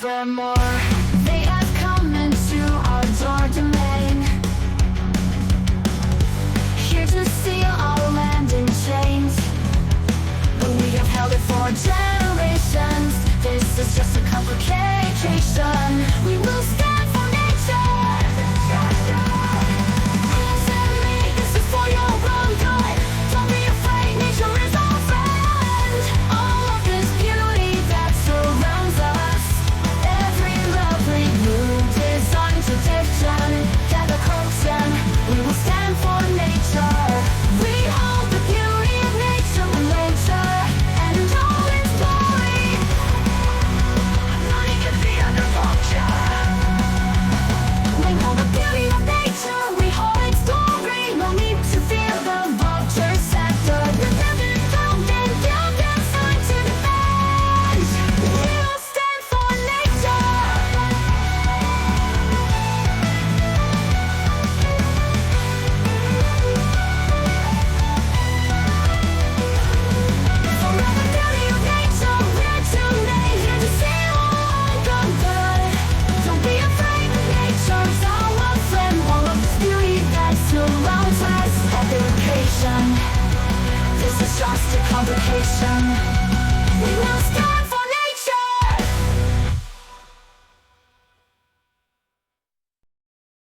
Forevermore, they have come into our door domain, here to steal our land in chains. But we have held it for generations. This is just a complication. We will stand for nature. Listen to me, this is for your own good. Don't be afraid, nature is our friend. All of this beauty that surrounds us, every lovely mood is contradiction. Gather close and we will stand for nature. We hold the beauty of nature with nature and all its glory. Money can be under vulture. We hold the beauty of nature, we hold its glory. No need to fear the vulture sector. We're never found and built inside to defend. We will stand for nature. Forever beauty of nature, we're today here to see all the good. Don't be afraid, nature's our friend. All of this beauty that surrounds us. Education, this is just a complication. We will